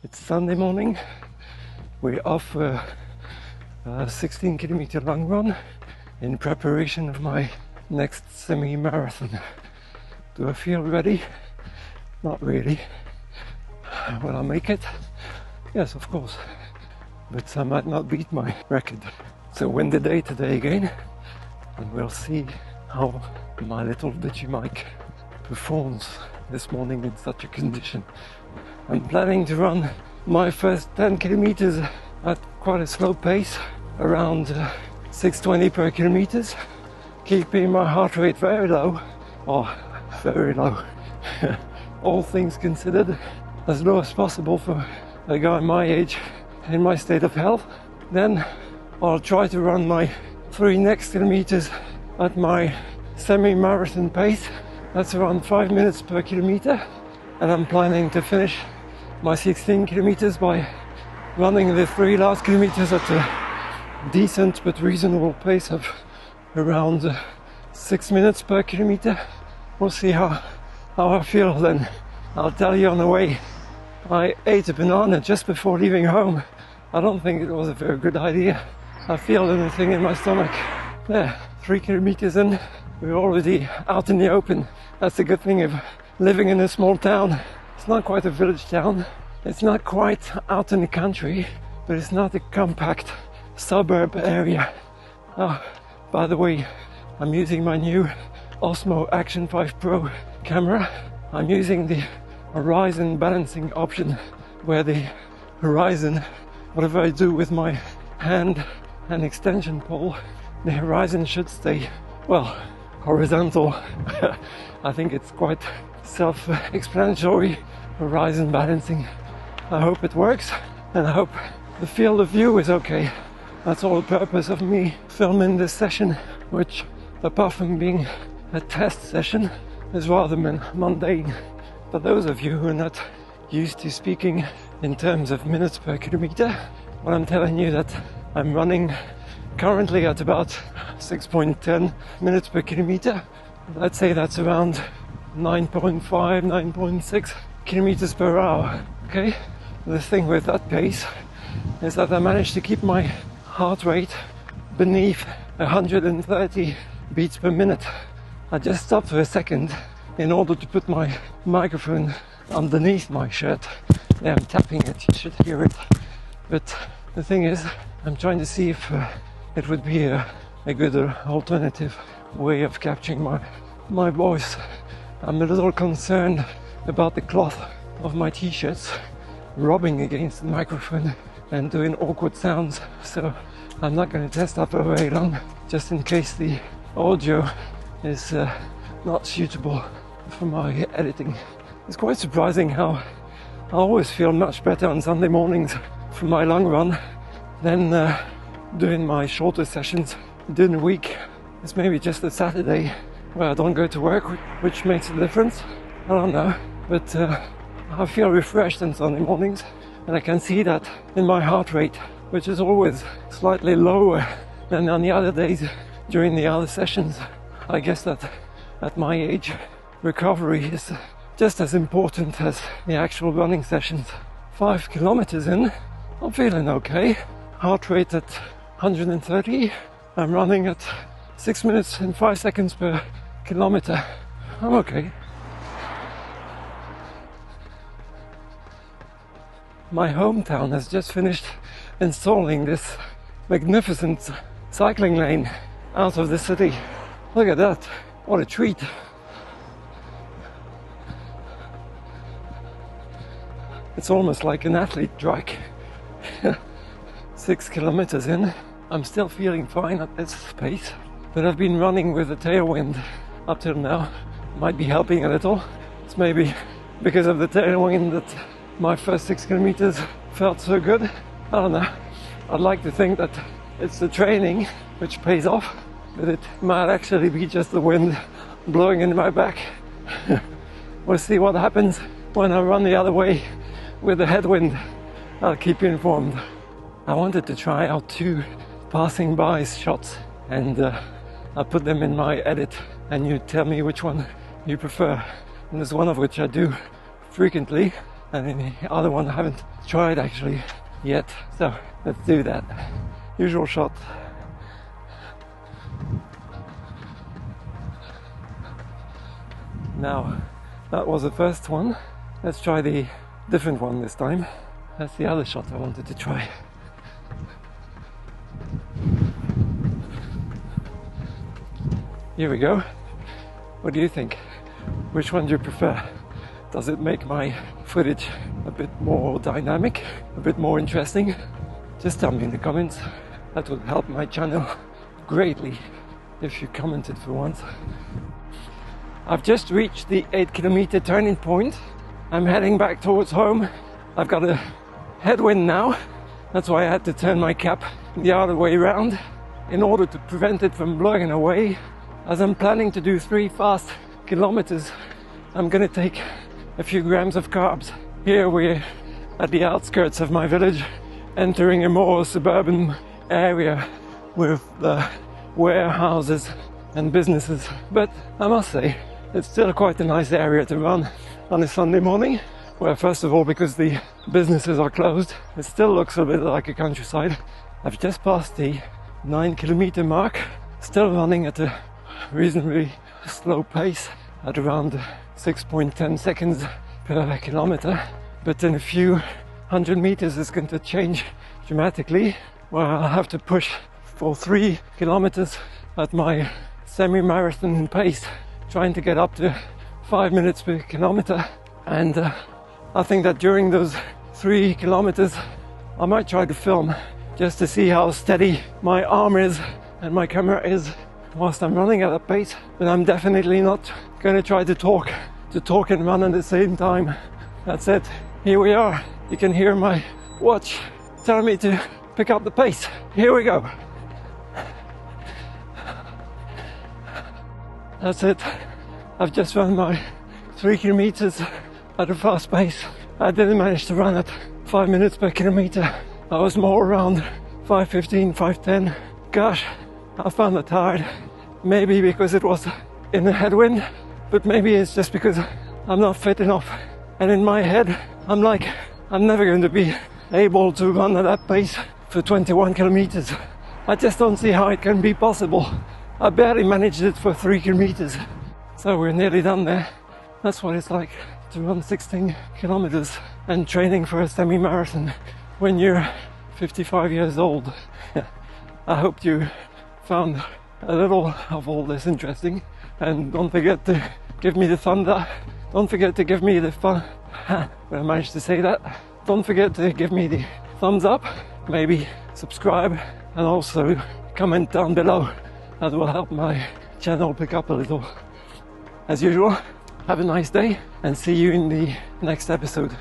It's Sunday morning. We're off a 16-kilometer long run in preparation of my next semi-marathon. Do I feel ready? Not really. Will I make it? Yes, of course. But I might not beat my record. So win the day today again, and we'll see how my little DJI Mic performs this morning in such a condition. I'm planning to run my first 10 kilometers at quite a slow pace, around 6:20 per kilometers, keeping my heart rate very low, or very low, all things considered, as low as possible for a guy my age in my state of health. Then I'll try to run my 3 next kilometers at my semi-marathon pace. That's around 5 minutes per kilometer, and I'm planning to finish my 16 kilometers by running the 3 last kilometers at a decent but reasonable pace of around 6 minutes per kilometer. We'll see how I feel then. I'll tell you on the way. I ate a banana just before leaving home. I don't think it was a very good idea. I feel anything in my stomach. There, 3 kilometers in, we're already out in the open. That's the good thing of living in a small town. It's not quite a village town. It's not quite out in the country, but it's not a compact suburb area. Oh, by the way, I'm using my new Osmo Action 5 Pro camera. I'm using the horizon balancing option, where the horizon, whatever I do with my hand and extension pole, the horizon should stay, well, horizontal. I think it's quite self-explanatory, horizon balancing. I hope it works, and I hope the field of view is okay. That's all the purpose of me filming this session, which, apart from being a test session, is rather mundane. For those of you who are not used to speaking in terms of minutes per kilometer, well, I'm telling you that I'm running currently at about 6.10 minutes per kilometer. Let's say that's around 9.5, 9.6 kilometers per hour. Okay? The thing with that pace is that I managed to keep my heart rate beneath 130 beats per minute. I just stopped for a second in order to put my microphone underneath my shirt. Yeah, I'm tapping it, you should hear it. But the thing is, I'm trying to see if it would be a good alternative way of capturing my voice. I'm a little concerned about the cloth of my t-shirts rubbing against the microphone and doing awkward sounds, so I'm not going to test that for very long, just in case the audio is not suitable for my editing. It's quite surprising how I always feel much better on Sunday mornings for my long run than doing my shorter sessions during the week. It's maybe just a Saturday where I don't go to work, which makes a difference. I don't know, but I feel refreshed on Sunday mornings, and I can see that in my heart rate, which is always slightly lower than on the other days during the other sessions. I guess that at my age, recovery is just as important as the actual running sessions. 5 kilometers in, I'm feeling okay. Heart rate at 130. I'm running at 6 minutes and 5 seconds per kilometer. I'm okay. My hometown has just finished installing this magnificent cycling lane out of the city. Look at that, what a treat. It's almost like an athlete track. 6 kilometers in, I'm still feeling fine at this pace, but I've been running with a tailwind up till now. Might be helping a little. It's maybe because of the tailwind that my first 6 kilometers felt so good. I don't know. I'd like to think that it's the training which pays off, but it might actually be just the wind blowing in my back. We'll see what happens when I run the other way with the headwind. I'll keep you informed. I wanted to try out 2 passing by shots, and I'll put them in my edit, and you tell me which one you prefer. And there's one of which I do frequently, and then the other one I haven't tried actually yet. So let's do that. Usual shot. Now, that was the first one. Let's try the different one this time. That's the other shot I wanted to try. Here we go. What do you think? Which one do you prefer? Does it make my footage a bit more dynamic, a bit more interesting? Just tell me in the comments. That would help my channel greatly if you commented for once. I've just reached the 8-kilometer turning point. I'm heading back towards home. I've got a headwind now. That's why I had to turn my cap the other way around in order to prevent it from blowing away. As I'm planning to do 3 fast kilometers, I'm gonna take a few grams of carbs. Here we're at the outskirts of my village, entering a more suburban area with the warehouses and businesses. But I must say, it's still quite a nice area to run on a Sunday morning. Well, first of all, because the businesses are closed, it still looks a bit like a countryside. I've just passed the 9-kilometer mark, still running at a reasonably slow pace at around 6.10 seconds per kilometer. But in a few hundred meters, it's going to change dramatically, where I'll have to push for 3 kilometers at my semi-marathon pace, trying to get up to 5 minutes per kilometer. And I think that during those 3 kilometers I might try to film just to see how steady my arm is and my camera is whilst I'm running at that pace. But I'm definitely not going to try to talk and run at the same time. That's it. Here we are. You can hear my watch telling me to pick up the pace. Here we go. That's it. I've just run my 3 kilometers at a fast pace. I didn't manage to run at 5 minutes per kilometer. I was more around 5:15, 5:10. Gosh, I found that hard. Maybe because it was in a headwind, but maybe it's just because I'm not fit enough. And in my head, I'm like, I'm never going to be able to run at that pace for 21 kilometers. I just don't see how it can be possible. I barely managed it for 3 kilometers. So we're nearly done there. That's what it's like to run 16 kilometers and training for a semi-marathon when you're 55 years old. I hope you found a little of all this interesting, and don't forget to give me the thunder. Don't forget to give me the fun. When I managed to say that. Don't forget to give me the thumbs up, maybe subscribe, and also comment down below. That will help my channel pick up a little. As usual, have a nice day and see you in the next episode.